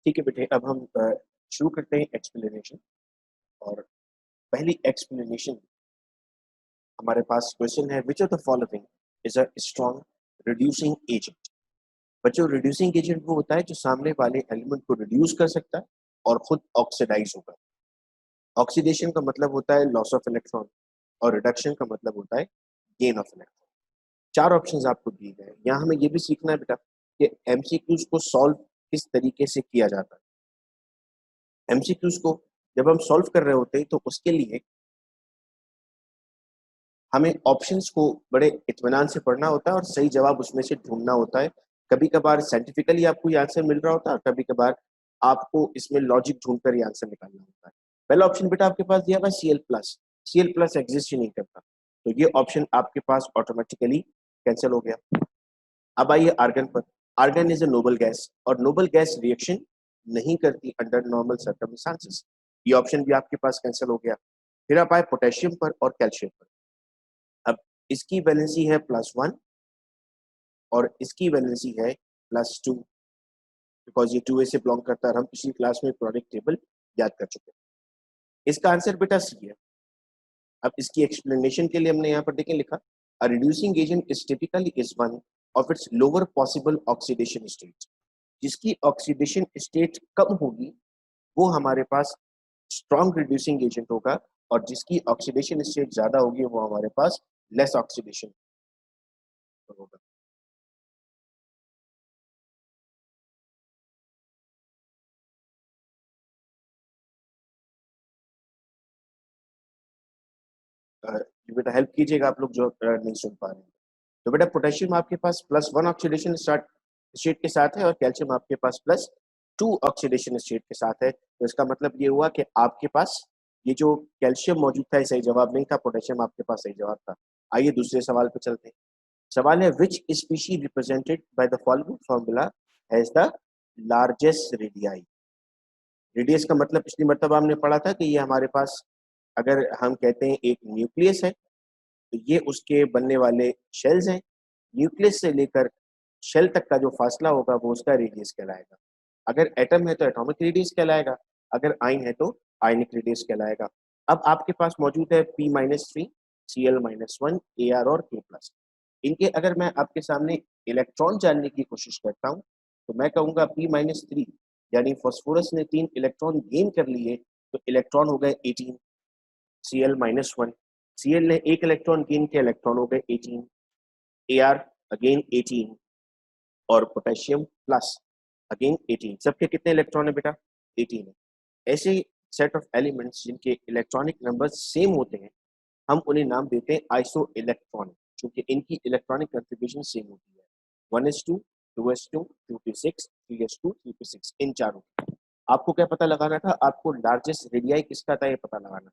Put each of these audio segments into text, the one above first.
ठीक है बेटे, अब हम शुरू करते हैं एक्सप्लेनेशन। और पहली एक्सप्लेनेशन हमारे पास क्वेश्चन है, विच of the following is a strong reducing agent. बच्चों, रिड्यूसिंग एजेंट वो होता है जो सामने वाले एलिमेंट को रिड्यूस कर सकता है और खुद ऑक्सीडाइज होगा। ऑक्सीडेशन का मतलब होता है लॉस ऑफ इलेक्ट्रॉन और रिडक्शन का मतलब होता है गेन ऑफ इलेक्ट्रॉन। चार ऑप्शंस आपको दिए गए हैं। यहाँ हमें ये भी सीखना है बेटा कि एमसीक्यूज को सॉल्व किस तरीके से किया जाता है। एमसीक्यूज को जब हम सॉल्व कर रहे होते हैं तो उसके लिए हमें ऑप्शंस को बड़े इत्मीनान से पढ़ना होता है और सही जवाब उसमें से ढूंढना होता है। कभी कभार साइंटिफिकली आपको ये आंसर मिल रहा होता है और कभी कभार आपको इसमें लॉजिक ढूंढकर ये आंसर निकालना होता है। पहला ऑप्शन बेटा आपके पास दिया हुआ Cl+। Cl+ एग्जिस्ट ही नहीं करता, तो ये ऑप्शन आपके पास ऑटोमेटिकली कैंसिल हो गया। अब आइए आर्गन पर। Argon is a noble gas और नोबल गैस रिएक्शन नहीं करती अंडर नॉर्मल सर्कमस्टांसेस। ये ऑप्शन भी आपके पास कैंसिल हो गया। फिर आप आए पोटेशियम पर और कैल्शियम पर। अब इसकी वैलेंसी है +1 और इसकी वैलेंसी है +2, बिकॉज ये 2a से बिलोंग करता है और हम पिछली क्लास में प्रोडक्ट टेबल याद कर चुके हैं। इसका आंसर बेटा सी है। अब इसकी एक्सप्लेनेशन के लिए हमने यहाँ पर देखें लिखा, a reducing agent is typically is one of its lower possible oxidation state. जिसकी ऑक्सीडेशन स्टेट कम होगी वो हमारे पास स्ट्रॉन्ग रिड्यूसिंग एजेंट होगा, और जिसकी ऑक्सीडेशन स्टेट ज्यादा होगी वो हमारे पास लेस ऑक्सीडेशन होगा। ये बेटा हेल्प कीजिएगा आप लोग जो नहीं सुन पा रहे हैं। तो बेटा पोटेशियम आपके पास +1 ऑक्सीडेशन स्टेट के साथ है और कैल्शियम आपके पास +2 ऑक्सीडेशन स्टेट के साथ है। तो इसका मतलब ये हुआ कि आपके पास ये जो कैल्शियम मौजूद था ये सही जवाब नहीं था, पोटेशियम आपके पास सही जवाब था। आइए दूसरे सवाल पे चलते हैं। सवाल है, which species represented by the following formula has the largest radii. Radius का मतलब पिछली मर्तबा हमने पढ़ा था कि ये हमारे पास, अगर हम कहते हैं एक न्यूक्लियस है तो ये उसके बनने वाले शेल्स हैं। न्यूक्लियस से लेकर शेल तक का जो फासला होगा वो उसका रेडियस कहलाएगा। अगर एटम है तो एटॉमिक रेडियस कहलाएगा, अगर आयन है तो आयनिक रेडियस कहलाएगा। अब आपके पास मौजूद है P-3, Cl-1, Ar और K+। इनके अगर मैं आपके सामने इलेक्ट्रॉन जानने की कोशिश करता हूँ तो मैं कहूँगा P-3 यानी फॉस्फोरस ने 3 इलेक्ट्रॉन गेन कर लिए तो इलेक्ट्रॉन हो गए 18। Cl-1, Cl ने 1 इलेक्ट्रॉन गेन किया, इलेक्ट्रॉन हो गए 18। Ar अगेन 18 और पोटेशियम प्लस अगेन 18। सबके कितने इलेक्ट्रॉन है बेटा? 18 है। ऐसे सेट ऑफ एलिमेंट्स जिनके इलेक्ट्रॉनिक नंबर सेम होते हैं हम उन्हें नाम देते हैं आइसो इलेक्ट्रॉन, क्योंकि इनकी इलेक्ट्रॉनिक कंट्रीब्यूशन सेम होती है। 1s2, 2s2, 2p6, 3s2, 3p6, इन चारों। आपको क्या पता लगाना था? आपको लार्जेस्ट रेडियाई किसका था ये पता लगाना।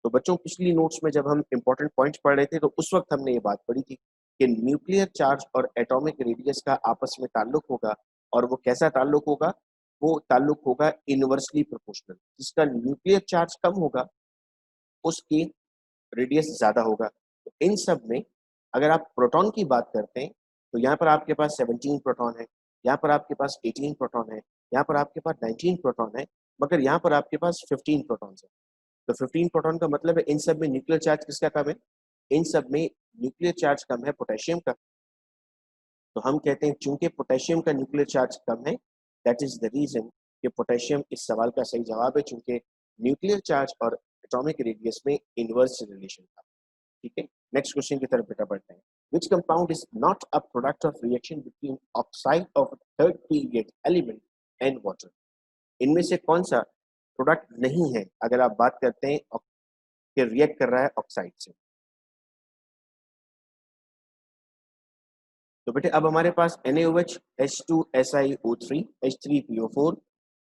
तो बच्चों, पिछली नोट्स में जब हम इंपॉर्टेंट पॉइंट्स पढ़ रहे थे तो उस वक्त हमने ये बात पढ़ी थी कि न्यूक्लियर चार्ज और एटॉमिक रेडियस का आपस में ताल्लुक होगा, और वो कैसा ताल्लुक होगा? वो ताल्लुक होगा इनवर्सली प्रोपोर्शनल। जिसका न्यूक्लियर चार्ज कम होगा उसकी रेडियस ज्यादा होगा। तो इन सब में अगर आप प्रोटॉन की बात करते हैं तो यहाँ पर आपके पास 17 प्रोटॉन है, यहाँ पर आपके पास 18 प्रोटॉन है, यहाँ पर आपके पास 19 प्रोटॉन है, मगर यहाँ पर आपके पास 15 प्रोटॉन है। तो 15 प्रोटॉन का मतलब है इन सब में न्यूक्लियर चार्ज किसका कम है? इन सब में न्यूक्लियर चार्ज कम है पोटेशियम का। तो हम कहते हैं चूंकि पोटेशियम का न्यूक्लियर चार्ज कम है, दैट इज द रीजन कि पोटेशियम इस सवाल का सही जवाब है, चूंकि न्यूक्लियर चार्ज और एटॉमिक रेडियस में इनवर्स रिलेशन था। ठीक है, नेक्स्ट क्वेश्चन की तरफ बेटा बढ़ते हैं। Which compound is not a product of reaction between oxide of third period element and water. इनमें से कौन सा प्रोडक्ट नहीं है अगर आप बात करते हैं कि रिएक्ट कर रहा है ऑक्साइड से? तो बेटे अब हमारे पास NaOH, H2SiO3, H3PO4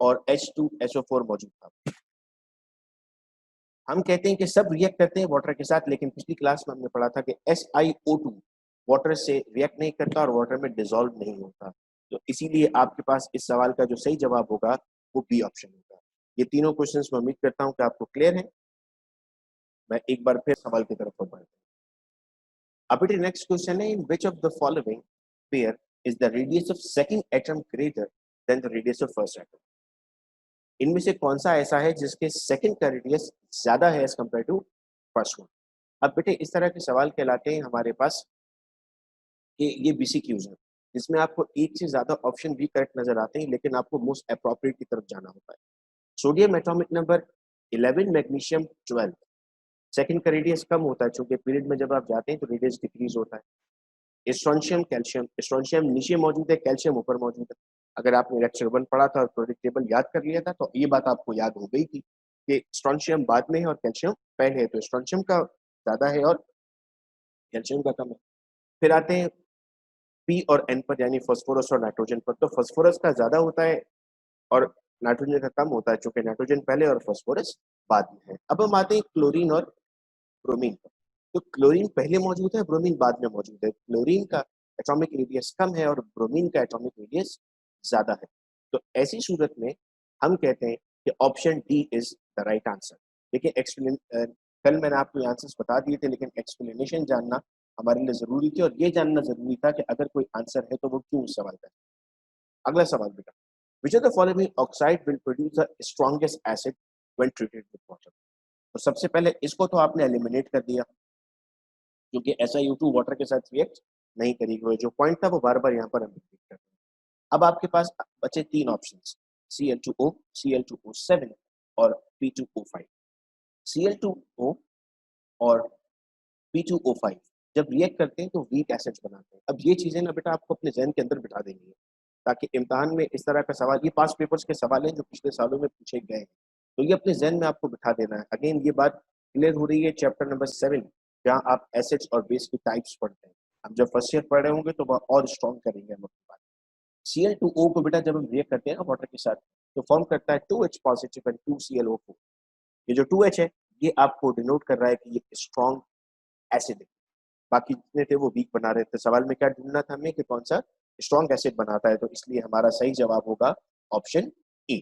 और H2SO4 मौजूद था। हम कहते हैं कि सब रिएक्ट करते हैं वाटर के साथ, लेकिन पिछली क्लास में हमने पढ़ा था कि SiO2 वाटर से रिएक्ट नहीं करता और वाटर में डिसॉल्व नहीं होता। तो इसीलिए आपके पास इस सवाल का जो सही जवाब होगा वो बी ऑप्शन होगा। ये तीनों क्वेश्चंस मैं उम्मीद करता हूँ कि आपको क्लियर है। मैं एक बार फिर सवाल की तरफ बढ़ता हूँ। अब बेटे नेक्स्ट क्वेश्चन है, in which of the following pair is the radius of second atom greater than the radius of first atom. इनमें से कौन सा ऐसा है जिसके सेकंड का रेडियस ज्यादा है as compare to first one. अब बेटे इस तरह के सवाल कहलाते हैं हमारे पास कि ये BCQs है, जिसमें आपको एक से ज्यादा ऑप्शन भी करेक्ट नजर आते हैं, लेकिन आपको मोस्ट अप्रोप्रिएट की तरफ जाना होता है। Sodium atomic number 11, magnesium 12। Second का रेडियस कम होता है, चूंकि पीरियड में जब आप जाते हैं तो रेडियस डिक्रीज होता है। Strontium, calcium. स्ट्रोंशियम नीचे मौजूद है, कैल्शियम ऊपर मौजूद है। अगर आपने लेक्चर 1 पढ़ा था और पीरियोडिक टेबल याद कर लिया था तो ये बात आपको याद हो गई थी कि स्ट्रोंशियम बाद में है और कैल्शियम पहले है, तो स्ट्रोंशियम का ज्यादा है और कैल्शियम का कम है। फिर आते हैं पी और एन पर, यानी फास्फोरस और नाइट्रोजन पर। तो फास्फोरस का ज्यादा होता है और नाइट्रोजन का कम होता है, चूंकि नाइट्रोजन पहले और फास्फोरस बाद में है। अब हम आते हैं क्लोरीन और ब्रोमीन पर। तो क्लोरीन पहले मौजूद है, ब्रोमीन बाद में मौजूद है। क्लोरीन का एटॉमिक रेडियस कम है और ब्रोमीन का एटॉमिक रेडियस ज्यादा है। तो ऐसी सूरत में हम कहते हैं कि option D is the right answer. देखिए कल मैंने आपको आंसर्स बता दिए थे, लेकिन एक्सप्लेनेशन जानना हमारे लिए जरूरी थी और ये जानना जरूरी था कि अगर कोई आंसर है तो वो क्यों सवाल करे। अगला सवाल बेटा, विच of the following oxide will produce the strongest acid when treated with water. तो सबसे पहले इसको तो आपने एलिमिनेट कर दिया, क्योंकि SiO2 वाटर के साथ रिएक्ट नहीं करेगी। जो पॉइंट था वो बार बार यहाँ पर हम रिपीट कर रहे हैं। अब आपके पास बचे तीन ऑप्शंस, Cl2O, Cl2O7 और P2O5। Cl2O और P2O5 जब रिएक्ट करते हैं तो वीक एसिड्स बनाते हैं। अब ये चीजें ना बेटा आपको अपने जहन के अंदर बिठा देनी है, ताकि इम्तिहान में इस तरह का सवाल, ये पास पेपर्स के सवाल हैं जो पिछले सालों में पूछे गए हैं, तो ये अपने जहन में आपको बिठा देना है। अगेन ये बात क्लियर हो रही है चैप्टर नंबर 7, जहाँ आप एसिड्स और बेस की टाइप्स पढ़ते हैं। हम जब फर्स्ट ईयर पढ़ रहे होंगे तो वह और स्ट्रॉन्ग करेंगे हम अपनी बात। Cl2O को बेटा जब हम रिएक्ट करते हैं ना वाटर के साथ, तो फॉर्म करता है 2H पॉजिटिव एंड 2ClO4। ये जो 2H है ये आपको डिनोट कर रहा है कि ये स्ट्रॉन्ग एसिड है। बाकी जितने थे वो वीक बना रहे थे। सवाल में क्या ढूंढना था हमें कि कौन सा स्ट्रॉन्ग एसिड बनाता है, तो इसलिए हमारा सही जवाब होगा option A.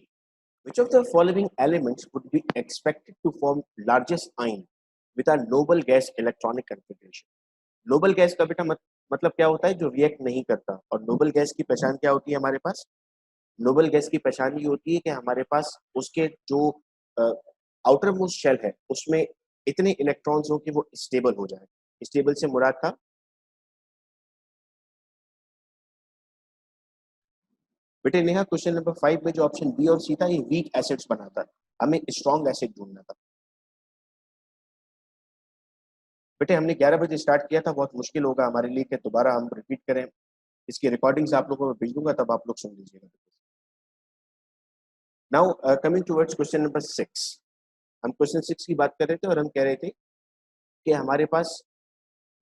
Which of the following elements would be expected to form largest ion with a noble gas electronic configuration? Noble gas का बेटा मतलब क्या होता है, जो रिएक्ट नहीं करता। और नोबल गैस की पहचान क्या होती है हमारे पास? नोबल गैस की पहचान ये होती है कि हमारे पास उसके जो आउटर मोस्ट शेल है उसमें इतने इलेक्ट्रॉन्स हो कि वो स्टेबल हो जाए। स्टेबल से मुराद था बेटे नेहा क्वेश्चन नंबर 5 में जो ऑप्शन बी और सी था ये वीक एसिड्स बनाता है, हमें स्ट्रॉन्ग एसिड ढूंढना था। बेटे हमने 11 बजे स्टार्ट किया था, बहुत मुश्किल होगा हमारे लिए कि दोबारा हम रिपीट करें। इसकी रिकॉर्डिंग्स आप लोगों को भेज दूंगा, तब आप लोग सुन लीजिएगा। Now coming towards question number 6। हम क्वेश्चन 6 की बात कर रहे थे और हम कह रहे थे कि हमारे पास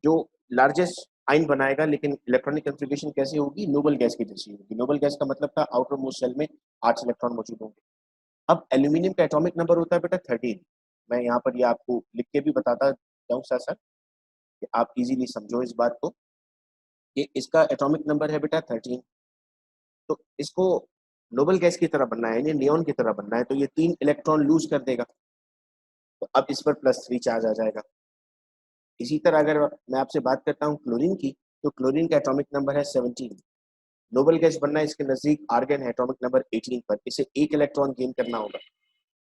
जो लार्जेस्ट आइन बनाएगा, लेकिन इलेक्ट्रॉनिक कॉन्फ़िगरेशन कैसी होगी? नोबल गैस की जैसी होगी। नोबल गैस का मतलब था आउटर मोस्ट शेल में 8 इलेक्ट्रॉन मौजूद होंगे। अब एल्यूमिनियम का एटॉमिक नंबर होता है बेटा 13। मैं यहाँ पर ये आपको लिख के भी बताता जाऊँ साथ साथ कि आप इजीली समझो इस बात को कि इसका एटॉमिक नंबर है बेटा 13। तो इसको नोबल गैस की तरह बनना है, यानी नियॉन की तरह बनना है, तो ये 3 इलेक्ट्रॉन लूज कर देगा। तो अब इस पर +3 चार्ज आ जाएगा। इसी तरह अगर मैं आपसे बात करता हूँ क्लोरीन की, तो क्लोरीन का एटॉमिक नंबर है 17। नोबल गैस बनना है इसके नजदीक आर्गन है, एटॉमिक नंबर 18 पर, इसे 1 इलेक्ट्रॉन गेन करना होगा।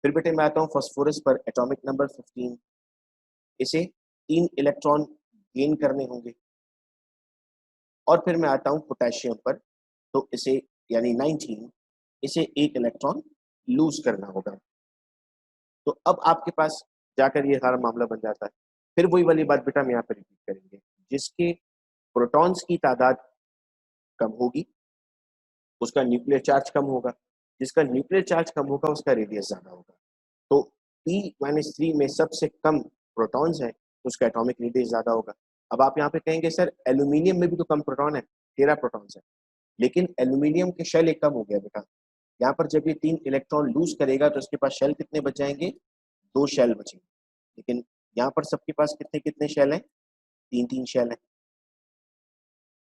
फिर बेटे मैं आता हूँ फास्फोरस पर, एटॉमिक नंबर 15, इसे 3 इलेक्ट्रॉन गेन करने होंगे। और फिर मैं आता हूँ पोटेशियम पर, तो इसे यानी 19, इसे 1 इलेक्ट्रॉन लूज करना होगा। तो अब आपके पास जाकर ये सारा मामला बन जाता है। फिर वही वाली बात बेटा हम यहाँ पर रिपीट करेंगे, जिसके प्रोटॉन्स की तादाद कम होगी उसका न्यूक्लियर चार्ज कम होगा, जिसका न्यूक्लियर चार्ज कम होगा उसका रेडियस ज्यादा होगा। तो P-3 में सबसे कम प्रोटॉन्स है तो उसका एटॉमिक रेडियस ज्यादा होगा। अब आप यहाँ पे कहेंगे सर एल्यूमिनियम में भी तो कम प्रोटॉन है, 13 प्रोटॉन्स है, लेकिन एल्यूमिनियम के शेल एक कम हो गया बेटा। यहाँ पर जब ये 3 इलेक्ट्रॉन लूज करेगा तो उसके पास शेल कितने बच जाएंगे? 2 शेल बचेंगे। लेकिन यहाँ पर सबके पास कितने कितने शेल हैं? 3-3 शेल हैं।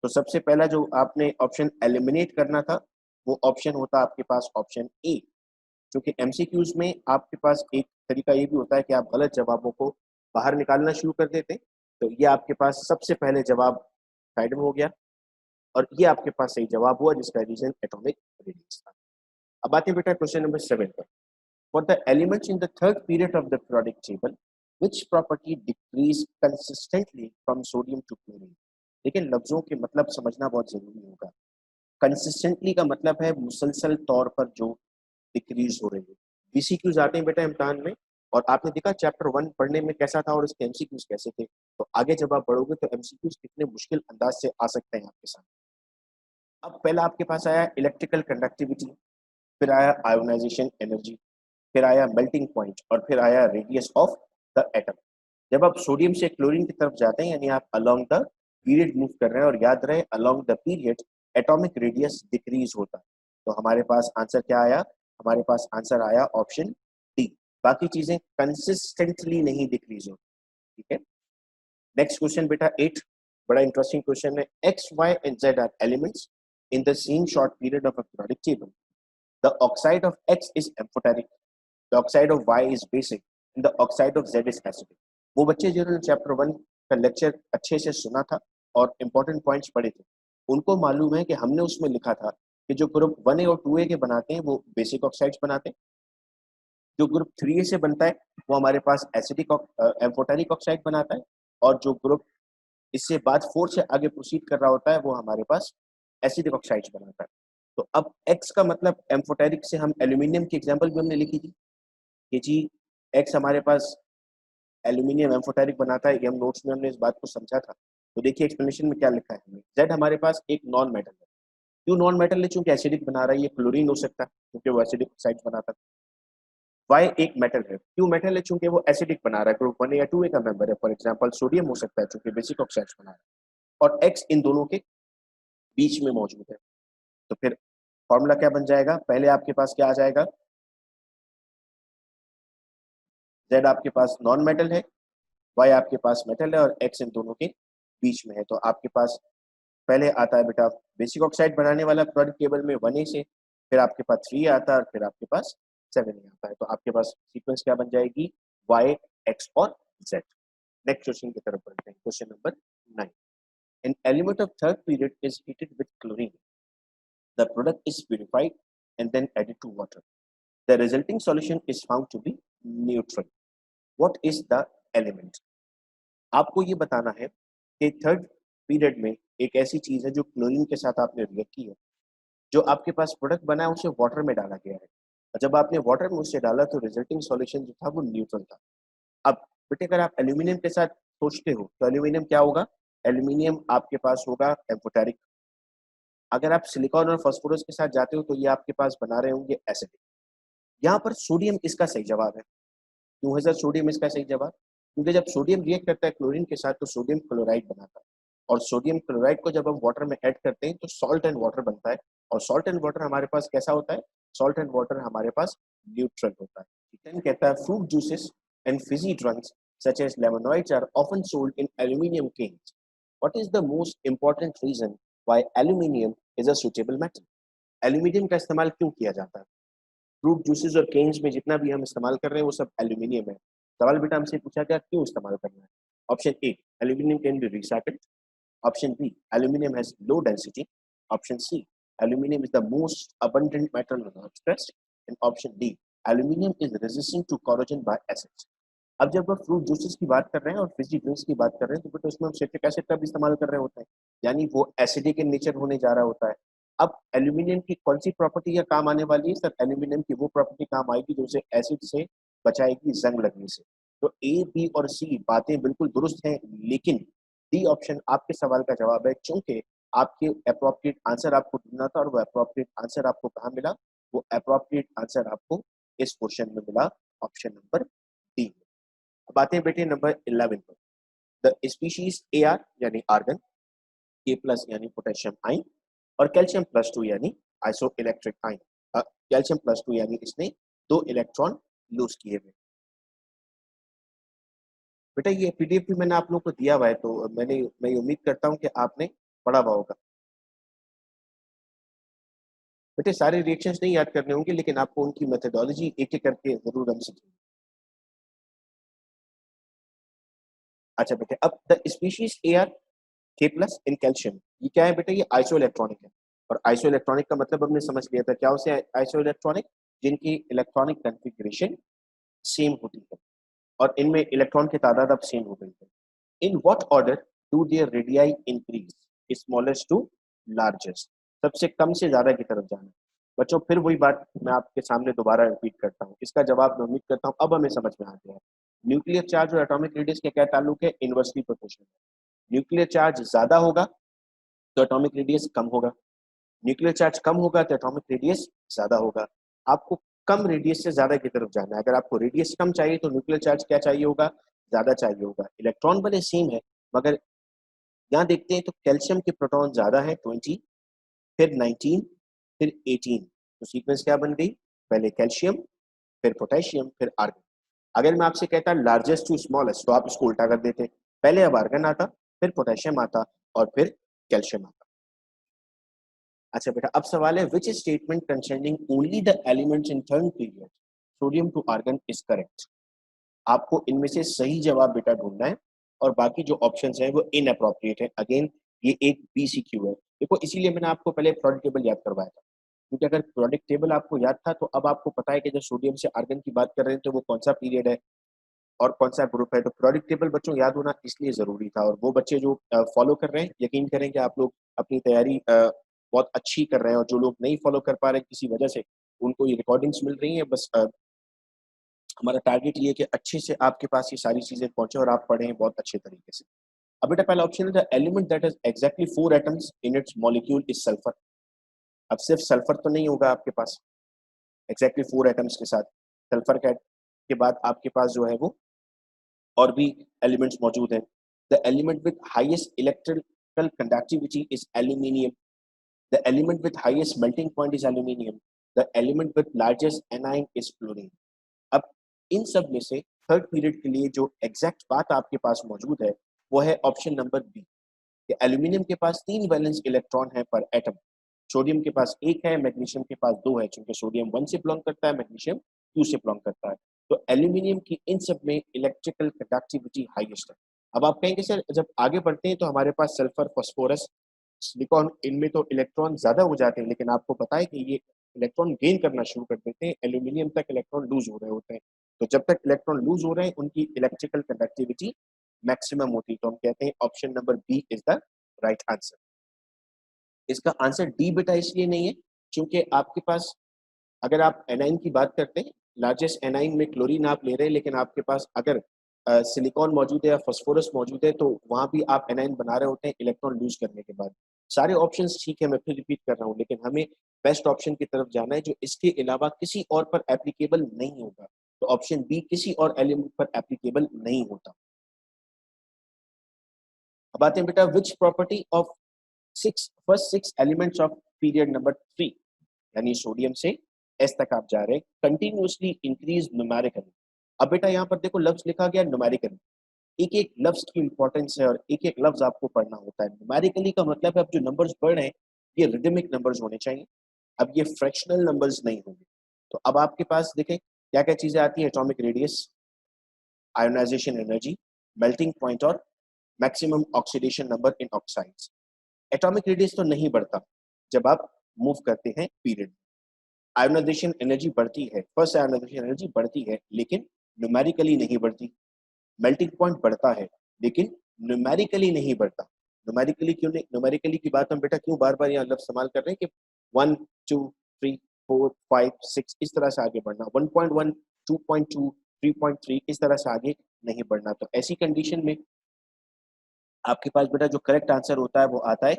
तो सबसे पहला जो आपने ऑप्शन एलिमिनेट करना था वो ऑप्शन होता आपके पास ऑप्शन ए। क्योंकि एमसीक्यूज में आपके पास एक तरीका ये भी होता है कि आप गलत जवाबों को बाहर निकालना शुरू कर देते, तो ये आपके पास सबसे पहले जवाब साइड में हो गया। और ये आपके पास सही जवाब हुआ, जिसका रीजन एटॉमिक रेडियस था। अब आते हैं बेटा क्वेश्चन नंबर 7 पर। For the elements in the third period of the periodic table which property decrease consistently from sodium to chlorine। लेकिन लफ्जों के मतलब समझना बहुत जरूरी होगा। कंसिस्टेंटली का मतलब है मुसलसल तौर पर जो डिक्रीज हो रही है। बीसीक्यूज आते हैं बेटा इम्तिहान में, और आपने देखा चैप्टर 1 पढ़ने में कैसा था और इसके एमसीक्यूज कैसे थे। तो आगे जब आप पढ़ोगे तो एमसीक्यूज कितने मुश्किल अंदाज से आ सकते हैं आपके साथ। अब पहला आपके पास आया इलेक्ट्रिकल कंडक्टिविटी, फिर आया आयोनाइजेशन एनर्जी, फिर आया मेल्टिंग पॉइंट, और फिर आया रेडियस ऑफ द एटम। जब आप सोडियम से क्लोरीन की तरफ जाते हैं यानी आप अलोंग द पीरियड मूव कर रहे हैं, और याद रहे along the period atomic radius decrease होता है। तो हमारे पास आंसर क्या आया? हमारे पास आंसर आया ऑप्शन डी। बाकी चीजें कंसिस्टेंटली नहीं डिक्रीज होती। ठीक है, नेक्स्ट क्वेश्चन बेटा 8, बड़ा इंटरेस्टिंग क्वेश्चन है। X Y and Z are elements in the same short period of a periodic table. The oxide of X is amphoteric, the oxide of Y is basic, and the oxide of Z is acidic. वो बच्चे जिन्होंने chapter 1 का lecture अच्छे से सुना था और important points पढ़े थे, उनको मालूम है कि हमने उसमें लिखा था कि जो ग्रुप 1A और 2A के बनाते हैं वो बेसिक ऑक्साइड्स बनाते हैं, जो ग्रुप 3A से बनता है वो हमारे पास एसिडिक एम्फोटेरिक ऑक्साइड बनाता है, और जो ग्रुप इससे बाद 4 से आगे प्रोसीड कर रहा होता है वो हमारे पास एसिडिक ऑक्साइड्स बनाता है। तो अब एक्स का मतलब एम्फोटेरिक से हम एल्यूमिनियम की एग्जांपल भी हमने लिखी थी कि जी एक्स हमारे पास एल्यूमिनियम एम्फोटेरिक बनाता है, ये हम नोट्स में हमने इस बात को समझा था। तो देखिए एक्सप्लेनेशन में क्या लिखा है हमने। जेड हमारे पास एक नॉन मेटल है। क्यों नॉन मेटल है? चूंकि एसिडिक बना रहा है, ये क्लोरीन हो सकता है क्योंकि वो एसिडिक ऑक्साइड्स बनाता है। वाई एक मेटल है। क्यों मेटल है? चूंकि वो एसिडिक बना रहा है, ग्रुप 1 या 2 का मेंबर है। फॉर एग्जांपल सोडियम हो सकता है चूंकि बेसिक ऑक्साइड्स बना रहा है। और एक्स इन दोनों के बीच में मौजूद है। तो फिर फॉर्मूला क्या बन जाएगा? पहले आपके पास क्या आ जाएगा? जेड आपके पास नॉन मेटल है, वाई आपके पास मेटल है, और एक्स इन दोनों के बीच में है। तो आपके पास पहले आता है बेटा बेसिक ऑक्साइड बनाने वाला प्रोडक्ट टेबल में 1A से, फिर आपके पास 3 आता है, और फिर आपके पास 7A आता है। तो आपके पास सीक्वेंस क्या बन जाएगी? वाई, एक्स और जेड। नेक्स्ट क्वेश्चन की तरफ बढ़ते हैं। Question number 9। An element of third period is heated with chlorine. The product is purified and then added to water. The resulting solution is found to be neutral. What is the element? आपको ये बताना है कि third period में एक ऐसी चीज है जो क्लोरीन के साथ आपने रिएक्ट की है, जो आपके पास प्रोडक्ट बना है उसे वाटर में डाला गया है, और जब आपने वाटर में उसे डाला तो रिजल्टिंग सॉल्यूशन जो था वो न्यूट्रल था। अब बेटे अगर आप एल्यूमिनियम के साथ सोचते हो तो एल्यूमिनियम क्या होगा? एल्यूमिनियम आपके पास होगा एम्फोटेरिक। अगर आप सिलिकॉन और फास्फोरस के साथ जाते हो तो ये आपके पास बना रहे होंगे एसिडिक। यहाँ पर सोडियम इसका सही जवाब है। क्यों है सर सोडियम इसका सही जवाब? क्योंकि जब सोडियम रिएक्ट करता है क्लोरीन के साथ तो सोडियम क्लोराइड बनाता है, और सोडियम क्लोराइड को जब हम वाटर में ऐड करते हैं तो सॉल्ट एंड वाटर बनता है, और सॉल्ट एंड वाटर हमारे पास कैसा होता है? सॉल्ट एंड वाटर हमारे पास न्यूट्रल होता है। Then कहता है fruit juices and fizzy drunks such as lemonades are often sold in aluminum cans. What is the most important reason why aluminum is a suitable metal? Aluminium का इस्तेमाल क्यों किया जाता है? फ्रूट जूसेस और केन्स में जितना भी हम इस्तेमाल कर रहे हैं वो सब एल्यूमिनियम है। सवाल बेटा हमसे पूछा गया क्यों इस्तेमाल करना है। Option A, aluminium can be recycled. Option B, aluminium has low density. Option C, aluminium is the most abundant metal on earth's crust, and option D, aluminium is resistant to corrosion by acids। अब जब हम fruit juices की बात कर रहे हैं और Fiji drinks की बात कर रहे हैं तो बेटा उसमें हम सिट्रिक एसिड का भी इस्तेमाल कर रहे होते हैं, यानी वो एसिडिक इन नेचर होने जा रहा होता है। अब एल्यूमिनियम की कौन सी प्रॉपर्टी या काम आने वाली है? सर एल्यूमिनियम की वो प्रॉपर्टी काम आएगी जो उसे एसिड से बचाएगी, जंग लगने से। तो ए, बी और सी बातें बिल्कुल दुरुस्त हैं, लेकिन डी ऑप्शन आपके सवाल का जवाब है, क्योंकि आपके अप्रोप्रिएट आंसर आपको ढूंढना था और वो अप्रोप्रिएट आंसर आपको कहाँ मिला? वो अप्रोप्रिएट आंसर आपको इस क्वेश्चन में मिला, ऑप्शन नंबर डी। अब आते हैं बेटे नंबर 11 पर। द स्पीशीज ए आर यानी आर्गन, के प्लस यानी पोटेशियम आइन, और कैल्शियम प्लस 2 यानी आइसो इलेक्ट्रिक आइन। कैल्शियम प्लस 2 यानी इसने 2 इलेक्ट्रॉन लूज किए हुए। बेटा ये पीडीएफ भी मैंने आप लोगों को दिया हुआ है, तो मैं उम्मीद करता हूँ कि आपने पढ़ा हुआ होगा। बेटे सारे रिएक्शंस नहीं याद करने होंगे, लेकिन आपको उनकी मेथोडोलॉजी एक एक करके जरूर हम सीखेंगे। अच्छा बेटे अब the species A R K+ in calcium. ये क्या है बेटा? ये आइसोइलेक्ट्रॉनिक है। और आइसोइलेक्ट्रॉनिक का मतलब हमने समझ लिया था, क्या होते हैं आइसोइलेक्ट्रॉनिक? जिनकी इलेक्ट्रॉनिक कॉन्फ़िगरेशन सेम होती है और इनमें इलेक्ट्रॉन की तादाद अब सेम हो गई है। In what order do their radii increase, smallest to largest? सबसे कम से ज्यादा की तरफ जाना। बच्चों फिर वही बात मैं आपके सामने दोबारा रिपीट करता हूँ, इसका जवाब मैं उम्मीद करता हूँ अब हमें समझ में आ गया है। न्यूक्लियर चार्ज और एटॉमिक रेडियस के क्या ताल्लुक है? इनवर्सली प्रोपोर्शनल है। न्यूक्लियर चार्ज ज्यादा होगा तो एटॉमिक रेडियस कम होगा, न्यूक्लियर चार्ज कम होगा तो एटॉमिक रेडियस ज्यादा होगा। आपको कम रेडियस से ज्यादा की तरफ जाना है। अगर आपको रेडियस कम चाहिए तो न्यूक्लियर चार्ज क्या चाहिए होगा? ज्यादा चाहिए होगा। इलेक्ट्रॉन भले सेम है मगर यहाँ देखते हैं तो कैल्शियम के प्रोटॉन ज्यादा है 20, फिर 19, फिर 18। तो सीक्वेंस क्या बन गई? पहले कैल्शियम, फिर पोटेशियम, फिर आर्गन। अगर मैं आपसे कहता लार्जेस्ट टू स्मॉलेस्ट तो आप इसको उल्टा कर देते, पहले अब आर्गन आता, फिर पोटेशियम आता और फिर कैल्शियम आता। अच्छा बेटा अब सवाल है which statement concerning only the elements in third period sodium to argon is correct? आपको इनमें से सही जवाब बेटा ढूंढना है और बाकी जो ऑप्शंस हैं वो इनअप्रोप्रिएट है। अगेन ये एक बीसीक्यू है। देखो इसीलिए मैंने आपको पहले प्रोडक्ट टेबल याद करवाया था, क्योंकि अगर प्रोडक्ट टेबल आपको याद था तो अब आपको पता है कि जब सोडियम से आर्गन की बात कर रहे हैं तो वो कौन सा पीरियड है और कौन सा ग्रुप है। तो प्रोडक्ट टेबल बच्चों याद होना इसलिए जरूरी था। और वो बच्चे जो फॉलो कर रहे हैं यकीन करें कि आप लोग अपनी तैयारी बहुत अच्छी कर रहे हैं, और जो लोग नहीं फॉलो कर पा रहे हैं किसी वजह से उनको ये रिकॉर्डिंग्स मिल रही हैं। बस हमारा टारगेट ये है कि अच्छे से आपके पास ये सारी चीजें पहुंचे और आप पढ़ें बहुत अच्छे तरीके से। अब बेटा पहला ऑप्शन है the element that has exactly 4 atoms in its molecule is sulphur. अब सिर्फ सल्फर तो नहीं होगा आपके पास एग्जैक्टली 4 एटम्स के साथ। सल्फर के बाद आपके पास जो है वो और भी एलिमेंट्स मौजूद हैं। The element with highest electrical conductivity is aluminium. The element with highest melting point is aluminium. The element with largest A9 is fluorine. अब इन सब में से थर्ड पीरियड के लिए जो एग्जैक्ट बात आपके पास मौजूद है वो है ऑप्शन नंबर बी कि एल्यूमिनियम के पास 3 वैलेंस इलेक्ट्रॉन है पर एटम। सोडियम के पास 1 है, मैग्नीशियम के पास 2 है, क्योंकि सोडियम 1 से बिलोंग करता है, मैग्नीशियम 2 से बिलोंग करता है। तो एल्यूमिनियम की इन सब में इलेक्ट्रिकल कंडक्टिविटी हाईएस्ट है। अब आप कहेंगे सर जब आगे बढ़ते हैं तो हमारे पास सल्फर, फास्फोरस, सिलिकॉन इनमें तो इलेक्ट्रॉन ज्यादा हो जाते हैं, लेकिन आपको पता है कि ये इलेक्ट्रॉन गेन करना शुरू कर देते हैं, एल्यूमिनियम तक इलेक्ट्रॉन लूज हो रहे होते हैं। तो जब तक इलेक्ट्रॉन लूज हो रहे हैं उनकी इलेक्ट्रिकल कंडक्टिविटी मैक्सिमम होती है। तो हम कहते हैं option number B is the right answer. इसका आंसर डी बेटा इसलिए नहीं है क्योंकि आपके पास अगर आप एनाइन की बात करते हैं, लार्जेस्ट एनाइन में क्लोरीन आप ले रहे हैं, लेकिन आपके पास अगर सिलिकॉन मौजूद है या फास्फोरस मौजूद है तो वहां भी आप एनाइन बना रहे होते हैं इलेक्ट्रॉन लूज करने के बाद। सारे ऑप्शंस ठीक है, मैं फिर रिपीट कर रहा हूँ, लेकिन हमें बेस्ट ऑप्शन की तरफ जाना है जो इसके अलावा किसी और पर एप्लीकेबल नहीं होगा। तो ऑप्शन बी किसी और एलिमेंट पर एप्लीकेबल नहीं होता। अब आते हैं बेटा which property of first 6 elements of period number 3, यानी सोडियम से एस तक आप जा रहे हैं, कंटिन्यूअसली इंक्रीज न्यूमेरिकली। अब बेटा यहाँ पर देखो लफ्ज लिखा गया न्यूमेरिकली, एक एक लफ्ज की इंपॉर्टेंस है और एक एक लफ्ज आपको पढ़ना होता है। न्यूमेरिकली का मतलब है अब जो नंबर्स बढ़ रहे हैं ये रिदमिक नंबर्स होने चाहिए, अब ये फ्रैक्शनल नंबर्स नहीं होंगे। तो अब आपके पास देखें क्या क्या चीजें आती है, atomic radius, ionization energy, melting point और maximum oxidation number in oxides. Atomic radius तो नहीं बढ़ता जब आप मूव करते हैं पीरियड। आयोनाइजेशन एनर्जी बढ़ती है, फर्स्ट आयोनाइजेशन एनर्जी बढ़ती है लेकिन न्यूमेरिकली नहीं बढ़ती। मेल्टिंग पॉइंट बढ़ता है लेकिन न्यूमेरिकली नहीं बढ़ता। न्यूमेरिकली क्यों नहीं? न्यूमेरिकली की बात हम बेटा क्यों बार बार यहाँ लफ्ज इस्तेमाल कर रहे हैं कि 1 2 3 4 5 6 इस तरह से आगे बढ़ना, 1.1 2.2 3.3 इस तरह से आगे नहीं बढ़ना। तो ऐसी कंडीशन में आपके पास बेटा जो करेक्ट आंसर होता है वो आता है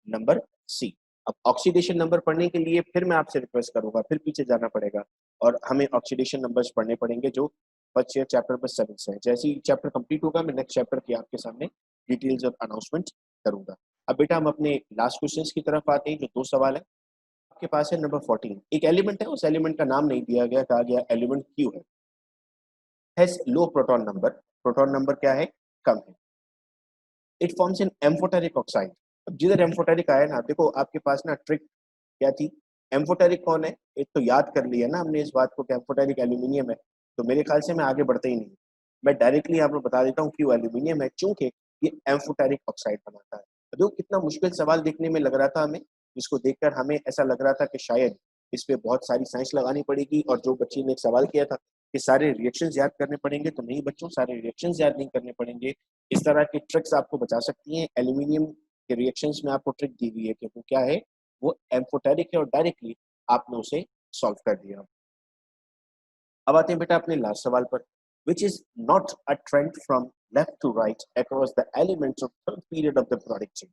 नंबर सी। अब ऑक्सीडेशन नंबर पढ़ने के लिए फिर मैं आपसे रिक्वेस्ट करूंगा, फिर पीछे जाना पड़ेगा और हमें ऑक्सीडेशन नंबर्स पढ़ने पड़ेंगे जो फर्स्ट ईयर चैप्टर नंबर 7 से है। जैसे ही चैप्टर कंप्लीट होगा मैं नेक्स्ट चैप्टर की आपके सामने डिटेल्स और अनाउंसमेंट करूंगा। अब बेटा हम अपने लास्ट क्वेश्चन की तरफ आते हैं जो 2 सवाल है आपके पास है। नंबर 14 एक एलिमेंट है, उस एलिमेंट का नाम नहीं दिया गया, कहा गया एलिमेंट क्यू है, has low proton number, proton number क्या है? कम है। It forms in amphoteric oxide. अब जिधर एम्फोटेरिक आया ना, देखो आपके पास ना ट्रिक क्या थी, एम्फोटेरिक कौन है? एक तो याद कर लिया ना हमने इस बात को कि एम्फोटेरिक एल्यूमिनियम है, तो मेरे ख्याल से मैं आगे बढ़ते ही नहीं, मैं डायरेक्टली आपको बता देता हूँ क्यों एल्यूमिनियम है। चूंकि ये एम्फोटेरिक ऑक्साइड बनाता है। देखो कितना मुश्किल सवाल देखने में लग रहा था हमें, जिसको देखकर हमें ऐसा लग रहा था कि शायद इस पे बहुत सारी साइंस लगानी पड़ेगी, और जो बच्चे ने एक सवाल किया था कि सारे रिएक्शंस याद करने पड़ेंगे, तो नहीं बच्चों, सारे रिएक्शंस याद नहीं करने पड़ेंगे। इस तरह की ट्रिक्स आपको बचा सकती हैं। एल्यूमीनियम के रिएक्शंस में आपको ट्रिक दी हुई है कि वो क्या है, वो एम्फोटेरिक है और डायरेक्टली आपने उसे सॉल्व कर दिया। अब आते हैं बेटा अपने लास्ट सवाल पर, which is not a trend from left to right across the elements of third period of the product chain।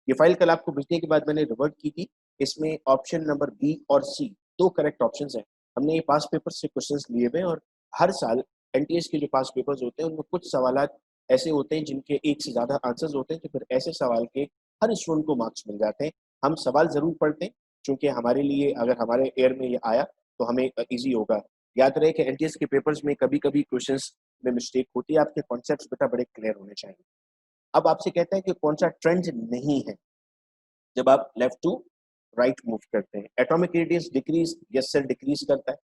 ये फाइल कल आपको भेजने के बाद मैंने रिवर्ट की थी। इसमें ऑप्शन नंबर बी और सी दो करेक्ट ऑप्शंस हैं। हमने ये पास पेपर से क्वेश्चंस लिए हुए हैं, और हर साल एनटीएस के जो पास पेपर्स होते हैं उनमें कुछ सवालात ऐसे होते हैं जिनके एक से ज़्यादा आंसर्स होते हैं, तो फिर ऐसे सवाल के हर स्टूडेंट को मार्क्स मिल जाते हैं। हम सवाल ज़रूर पढ़ते हैं, क्योंकि हमारे लिए अगर हमारे एयर में ये आया तो हमें ईजी होगा। याद रहे कि एनटीएस के पेपर्स में कभी-कभी क्वेश्चंस में मिस्टेक होती है, आपके कॉन्सेप्ट्स बेटा बड़े क्लियर होने चाहिए। अब आपसे कहता है कि कौन-सा ट्रेंड नहीं है, जब आप लेफ्ट टू राइट मूव करते हैं। Atomic radius decrease, yes sir decrease करता है।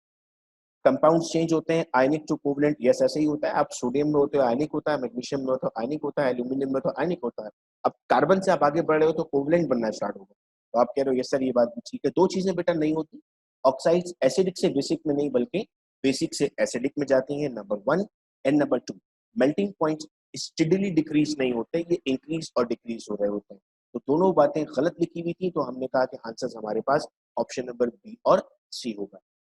कंपाउंड्स चेंज होते हैं, आयनिक टू कोवलेंट, यस ऐसे ही होता है। आप सोडियम में होते हो आयनिक होता है, मैग्नीशियम में होते हो आयनिक होता है, एल्यूमीनियम में तो आयनिक होता है। अब कार्बन से आप आगे बढ़ रहे हो तो कोवलेंट बनना स्टार्ट होगा। तो आप कह रहे हो यस सर ये बात भी ठीक है। 2 चीज़ें बेटा नहीं होती, ऑक्साइड्स एसिडिक से बेसिक में नहीं बल्कि बेसिक से एसिडिक में जाती हैं, number 1 and number 2 melting point steadily decrease नहीं होते, ये इंक्रीज़ और डिक्रीज़ हो रहे होते हैं। तो दोनों बातें गलत लिखी हुई थी, तो हमने कहा कि आंसर्स हमारे पास ऑप्शन नंबर बी और सी होगा।